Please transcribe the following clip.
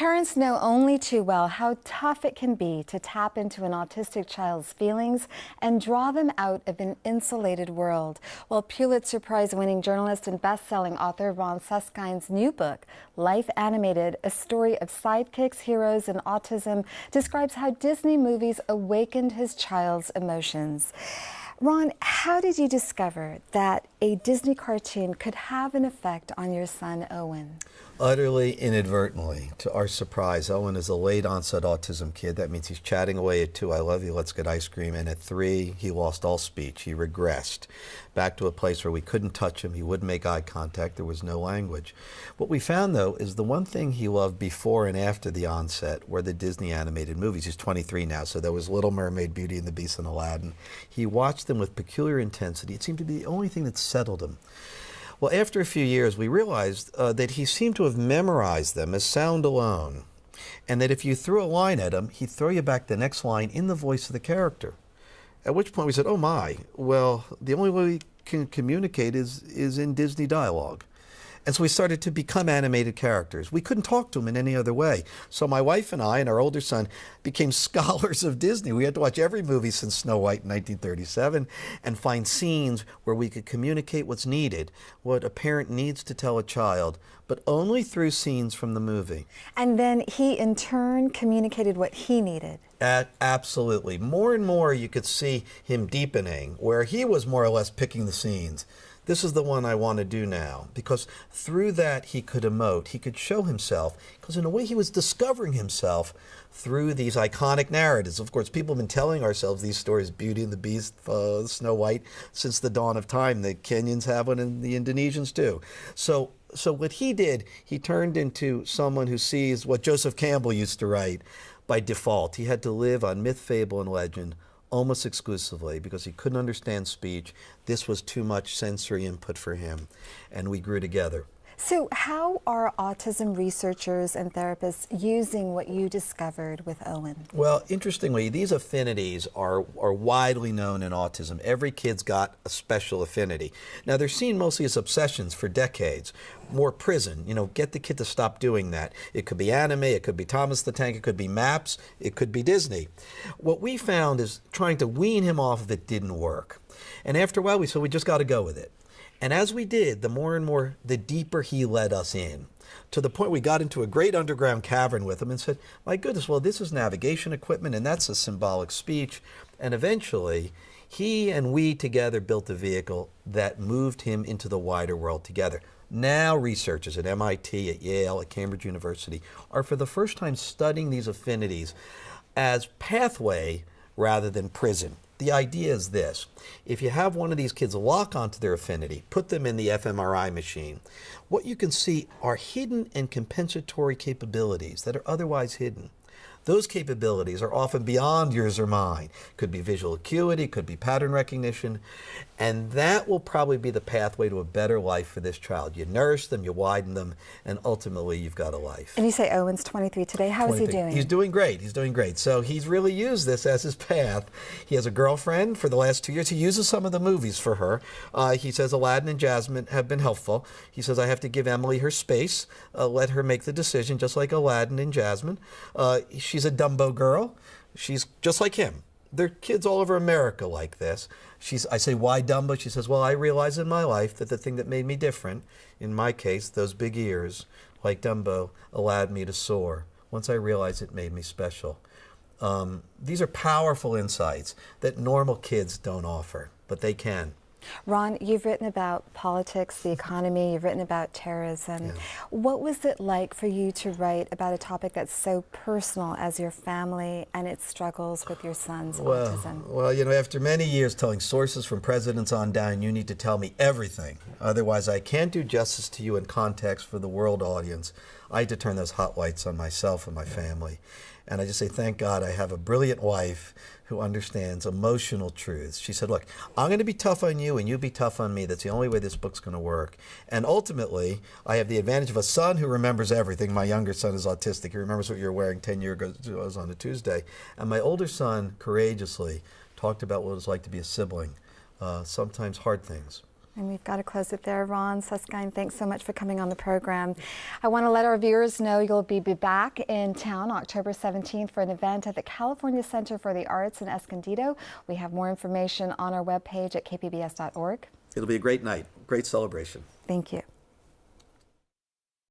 Parents know only too well how tough it can be to tap into an autistic child's feelings and draw them out of an insulated world. Well, Pulitzer Prize-winning journalist and best-selling author Ron Suskind's new book, Life Animated, A Story of Sidekicks, Heroes, and Autism, describes how Disney movies awakened his child's emotions. Ron, how did you discover that a Disney cartoon could have an effect on your son, Owen? Utterly inadvertently, to our surprise. Owen is a late onset autism kid. That means he's chatting away at 2, I love you, let's get ice cream. And at 3, he lost all speech. He regressed back to a place where we couldn't touch him. He wouldn't make eye contact. There was no language. What we found, though, is the one thing he loved before and after the onset were the Disney animated movies. He's 23 now, so there was Little Mermaid, Beauty and the Beast, and Aladdin. He watched them with peculiar intensity. It seemed to be the only thing that settled him. Well, after a few years, we realized that he seemed to have memorized them as sound alone, and that if you threw a line at him, he'd throw you back the next line in the voice of the character. At which point we said, oh my, well, the only way we can communicate is in Disney dialogue. And so we started to become animated characters. We couldn't talk to them in any other way. So my wife and I and our older son became scholars of Disney. We had to watch every movie since Snow White in 1937 and find scenes where we could communicate what's needed, what a parent needs to tell a child, but only through scenes from the movie. And then he, in turn, communicated what he needed. Absolutely. More and more you could see him deepening, where he was more or less picking the scenes. This is the one I want to do now, because through that he could emote, he could show himself, because in a way he was discovering himself through these iconic narratives. Of course, people have been telling ourselves these stories, Beauty and the Beast, Snow White, since the dawn of time. The Kenyans have one and the Indonesians too. So what he did, he turned into someone who sees what Joseph Campbell used to write by default. He had to live on myth, fable, and legend almost exclusively because he couldn't understand speech. This was too much sensory input for him, and we grew together. So how are autism researchers and therapists using what you discovered with Owen? Well, interestingly, these affinities are widely known in autism. Every kid's got a special affinity. Now, they're seen mostly as obsessions for decades. More prison, get the kid to stop doing that. It could be anime, it could be Thomas the Tank, it could be maps, it could be Disney. What we found is trying to wean him off of it didn't work. And after a while, we said we just got to go with it. And as we did, the more and more, the deeper he led us in, to the point we got into a great underground cavern with him and said, my goodness, well, this is navigation equipment, and that's a symbolic speech. And eventually, he and we together built a vehicle that moved him into the wider world together. Now researchers at MIT, at Yale, at Cambridge University are for the first time studying these affinities as pathway rather than prison. The idea is this: if you have one of these kids lock onto their affinity, put them in the fMRI machine, what you can see are hidden and compensatory capabilities that are otherwise hidden. Those capabilities are often beyond yours or mine. Could be visual acuity, could be pattern recognition, and that will probably be the pathway to a better life for this child. You nourish them, you widen them, and ultimately you've got a life. And you say Owen's 23 today. How is he doing? He's doing great. He's doing great. So he's really used this as his path. He has a girlfriend for the last 2 years. He uses some of the movies for her. He says Aladdin and Jasmine have been helpful. He says I have to give Emily her space, let her make the decision, just like Aladdin and Jasmine. She's a Dumbo girl. She's just like him. There are kids all over America like this. I say, why Dumbo? She says, well, I realize in my life that the thing that made me different, in my case, those big ears, like Dumbo, allowed me to soar. Once I realized it made me special. These are powerful insights that normal kids don't offer, but they can. Ron, you've written about politics, the economy, you've written about terrorism. Yeah. What was it like for you to write about a topic that's so personal as your family and its struggles with your son's autism? Well, after many years telling sources from presidents on down, you need to tell me everything. Otherwise, I can't do justice to you in context for the world audience. I had to turn those hot lights on myself and my family. And I just say, thank God I have a brilliant wife who understands emotional truths. She said, look, I'm going to be tough on you and you be tough on me. That's the only way this book's going to work. And ultimately, I have the advantage of a son who remembers everything. My younger son is autistic. He remembers what you were wearing 10 years ago on a Tuesday. And my older son courageously talked about what it was like to be a sibling, sometimes hard things. And we've got to close it there. Ron Suskind, thanks so much for coming on the program. I want to let our viewers know you'll be back in town October 17th for an event at the California Center for the Arts in Escondido. We have more information on our webpage at kpbs.org. It'll be a great night, great celebration. Thank you.